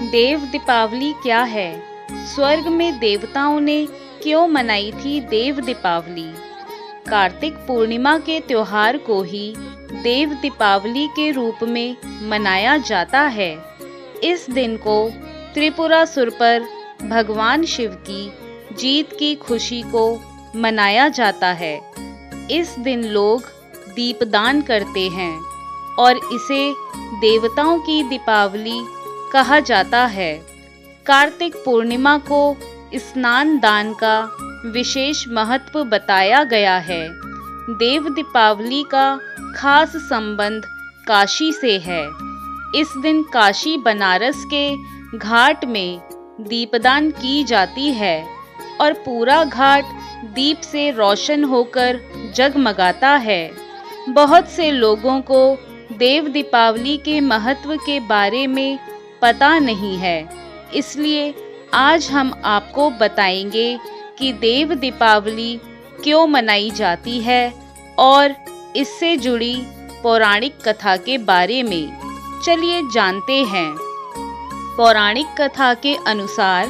देव दीपावली क्या है? स्वर्ग में देवताओं ने क्यों मनाई थी देव दीपावली? कार्तिक पूर्णिमा के त्योहार को ही देव दीपावली के रूप में मनाया जाता है। इस दिन को त्रिपुरासुर पर भगवान शिव की जीत की खुशी को मनाया जाता है। इस दिन लोग दीपदान करते हैं और इसे देवताओं की दीपावली कहा जाता है। कार्तिक पूर्णिमा को स्नान दान का विशेष महत्व बताया गया है। देव दीपावली का खास संबंध काशी से है। इस दिन काशी बनारस के घाट में दीपदान की जाती है और पूरा घाट दीप से रोशन होकर जगमगाता है। बहुत से लोगों को देव दीपावली के महत्व के बारे में पता नहीं है, इसलिए आज हम आपको बताएंगे कि देव दीपावली क्यों मनाई जाती है और इससे जुड़ी पौराणिक कथा के बारे में। चलिए जानते हैं। पौराणिक कथा के अनुसार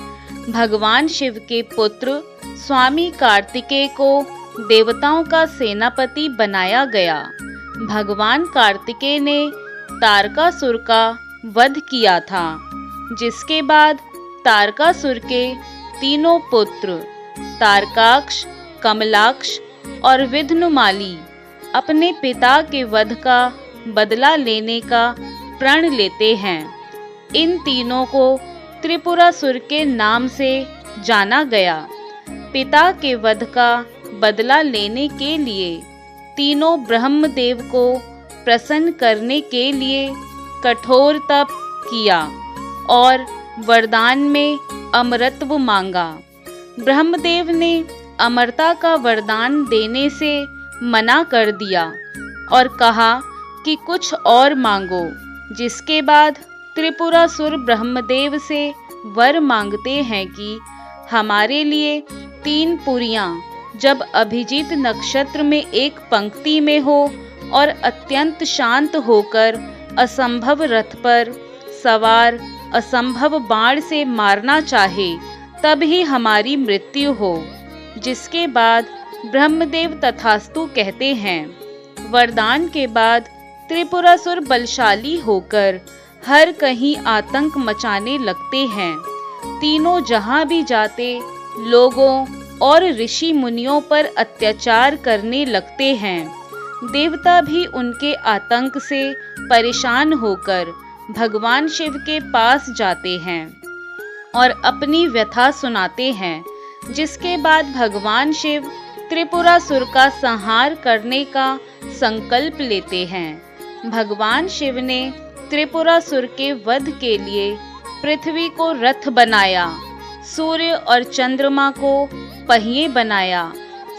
भगवान शिव के पुत्र स्वामी कार्तिकेय को देवताओं का सेनापति बनाया गया। भगवान कार्तिकेय ने तारकासुर का वध किया था, जिसके बाद तारकासुर के तीनों पुत्र तारकाक्ष, कमलाक्ष और विघ्नमाली अपने पिता के वध का बदला लेने का प्रण लेते हैं। इन तीनों को त्रिपुरासुर के नाम से जाना गया। पिता के वध का बदला लेने के लिए तीनों ब्रह्मदेव को प्रसन्न करने के लिए कठोर तप किया और वरदान में अमरत्व मांगा। ब्रह्मदेव ने अमरता का वरदान देने से मना कर दिया और कहा कि कुछ और मांगो, जिसके बाद त्रिपुरासुर ब्रह्मदेव से वर मांगते हैं कि हमारे लिए 3 पुरियां जब अभिजीत नक्षत्र में एक पंक्ति में हो और अत्यंत शांत होकर असंभव रथ पर सवार असंभव बाण से मारना चाहे, तब ही हमारी मृत्यु हो। जिसके बाद ब्रह्मदेव तथास्तु कहते हैं। वरदान के बाद त्रिपुरासुर बलशाली होकर हर कहीं आतंक मचाने लगते हैं। तीनों जहां भी जाते लोगों और ऋषि मुनियों पर अत्याचार करने लगते हैं। देवता भी उनके आतंक से परेशान होकर भगवान शिव के पास जाते हैं और अपनी व्यथा सुनाते हैं। जिसके बाद भगवान शिव त्रिपुरासुर का संहार करने का संकल्प लेते हैं। भगवान शिव ने त्रिपुरासुर के वध के लिए पृथ्वी को रथ बनाया, सूर्य और चंद्रमा को पहिए बनाया,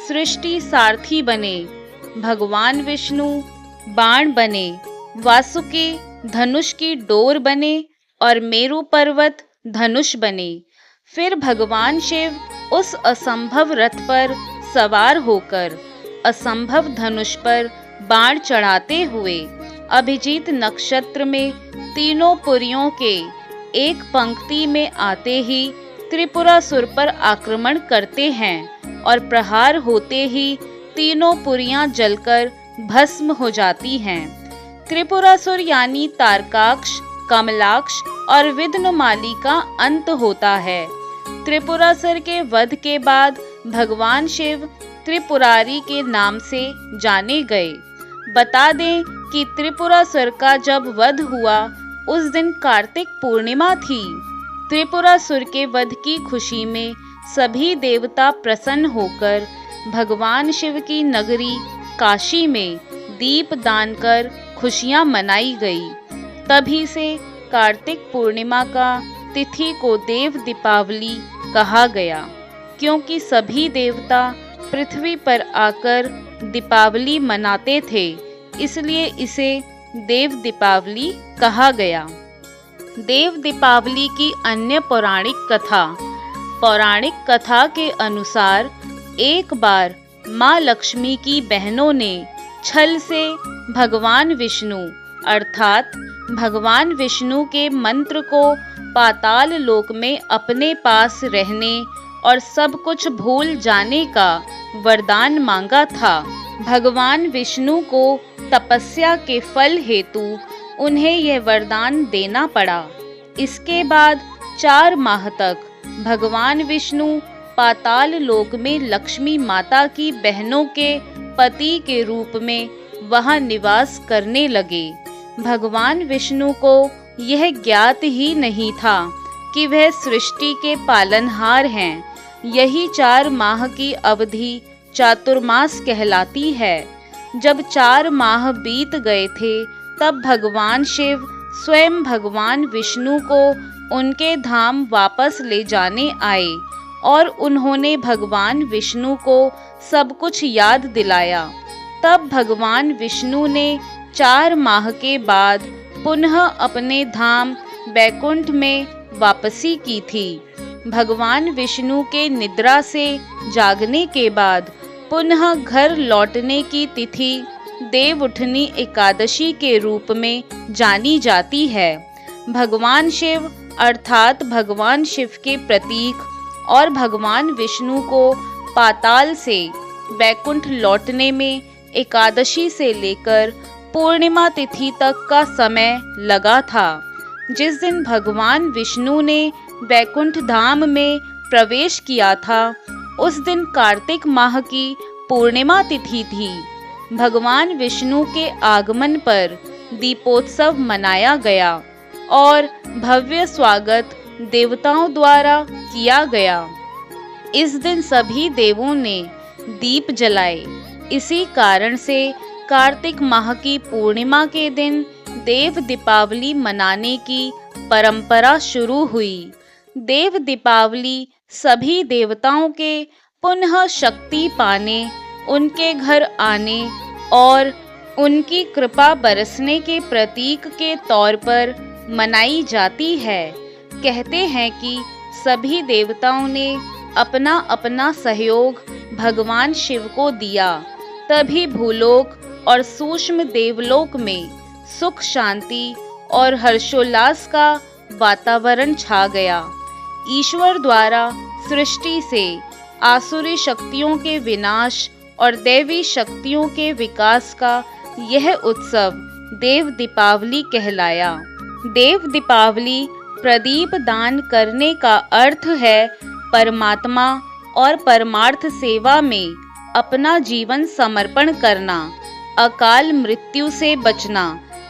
सृष्टि सारथी बने, भगवान विष्णु बाण बने, वासुकी धनुष की डोर बने और मेरु पर्वत धनुष बने। फिर भगवान शिव उस असंभव रथ पर सवार होकर असंभव धनुष पर बाण चढ़ाते हुए अभिजीत नक्षत्र में तीनों पुरियों के एक पंक्ति में आते ही त्रिपुरासुर पर आक्रमण करते हैं और प्रहार होते ही तीनों पुरियां जलकर भस्म हो जाती हैं। त्रिपुरासुर यानी तारकाक्ष, कमलाक्ष और विघ्नमाली का अंत होता है। त्रिपुरासुर के वध के बाद भगवान शिव त्रिपुरारी के नाम से जाने गए। बता दें कि त्रिपुरासुर का जब वध हुआ उस दिन कार्तिक पूर्णिमा थी। त्रिपुरासुर के वध की खुशी में सभी देवता प्रसन्न होकर भगवान शिव की नगरी काशी में दीप दान कर खुशियां मनाई गई। तभी से कार्तिक पूर्णिमा का तिथि को देव दीपावली कहा गया, क्योंकि सभी देवता पृथ्वी पर आकर दीपावली मनाते थे, इसलिए इसे देव दीपावली कहा गया। देव दीपावली की अन्य पौराणिक कथा। पौराणिक कथा के अनुसार एक बार माँ लक्ष्मी की बहनों ने छल से भगवान विष्णु अर्थात भगवान विष्णु के मंत्र को पाताल लोक में अपने पास रहने और सब कुछ भूल जाने का वरदान मांगा था। भगवान विष्णु को तपस्या के फल हेतु उन्हें यह वरदान देना पड़ा। इसके बाद 4 माह तक भगवान विष्णु पाताल लोक में लक्ष्मी माता की बहनों के पति के रूप में वहां निवास करने लगे। भगवान विष्णु को यह ज्ञात ही नहीं था कि वह सृष्टि के पालनहार हैं। यही 4 माह की अवधि चातुर्मास कहलाती है। जब 4 माह बीत गए थे तब भगवान शिव स्वयं भगवान विष्णु को उनके धाम वापस ले जाने आए और उन्होंने भगवान विष्णु को सब कुछ याद दिलाया। तब भगवान विष्णु ने 4 माह के बाद पुनः अपने धाम बैकुंठ में वापसी की थी। भगवान विष्णु के निद्रा से जागने के बाद पुनः घर लौटने की तिथि देवउठनी एकादशी के रूप में जानी जाती है। भगवान शिव अर्थात भगवान शिव के प्रतीक और भगवान विष्णु को पाताल से बैकुंठ लौटने में एकादशी से लेकर पूर्णिमा तिथि तक का समय लगा था। जिस दिन भगवान विष्णु ने बैकुंठ धाम में प्रवेश किया था उस दिन कार्तिक माह की पूर्णिमा तिथि थी। भगवान विष्णु के आगमन पर दीपोत्सव मनाया गया और भव्य स्वागत देवताओं द्वारा किया गया। इस दिन सभी देवों ने दीप जलाए। इसी कारण से कार्तिक माह की पूर्णिमा के दिन देव दीपावली मनाने की परंपरा शुरू हुई। देव दीपावली सभी देवताओं के पुनः शक्ति पाने, उनके घर आने और उनकी कृपा बरसने के प्रतीक के तौर पर मनाई जाती है। कहते हैं कि सभी देवताओं ने अपना अपना सहयोग भगवान शिव को दिया, तभी भूलोक और सूक्ष्म देवलोक में सुख शांति और हर्षोल्लास का वातावरण छा गया। ईश्वर द्वारा सृष्टि से आसुरी शक्तियों के विनाश और दैवी शक्तियों के विकास का यह उत्सव देव दीपावली कहलाया। देव दीपावली प्रदीप दान करने का अर्थ है परमात्मा और परमार्थ सेवा में अपना जीवन समर्पण करना, अकाल मृत्यु से बचना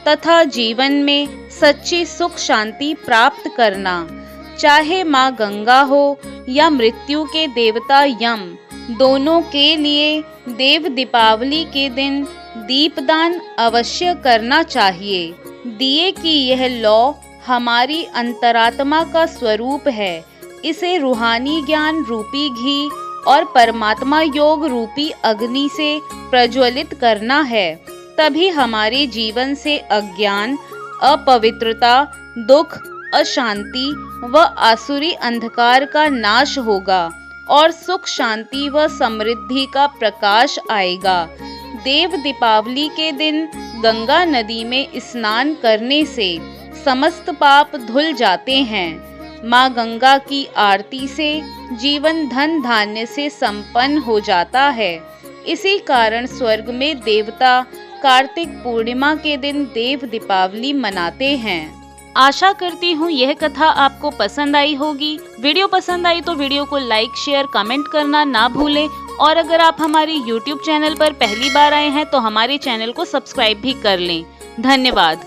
तथा जीवन में सच्ची सुख शांति प्राप्त करना। चाहे माँ गंगा हो या मृत्यु के देवता यम, दोनों के लिए देव दीपावली के दिन दीपदान अवश्य करना चाहिए। दिए की यह लौ हमारी अंतरात्मा का स्वरूप है। इसे रूहानी ज्ञान रूपी घी और परमात्मा योग रूपी अग्नि से प्रज्वलित करना है। तभी हमारे जीवन से अज्ञान, अपवित्रता, दुख, अशांति व आसुरी अंधकार का नाश होगा और सुख शांति व समृद्धि का प्रकाश आएगा। देव दीपावली के दिन गंगा नदी में स्नान करने से समस्त पाप धुल जाते हैं। माँ गंगा की आरती से जीवन धन धान्य से संपन्न हो जाता है। इसी कारण स्वर्ग में देवता कार्तिक पूर्णिमा के दिन देव दीपावली मनाते हैं। आशा करती हूँ यह कथा आपको पसंद आई होगी। वीडियो पसंद आई तो वीडियो को लाइक, शेयर, कमेंट करना ना भूलें और अगर आप हमारे YouTube चैनल पर पहली बार आए हैं तो हमारे चैनल को सब्सक्राइब भी कर लें। धन्यवाद।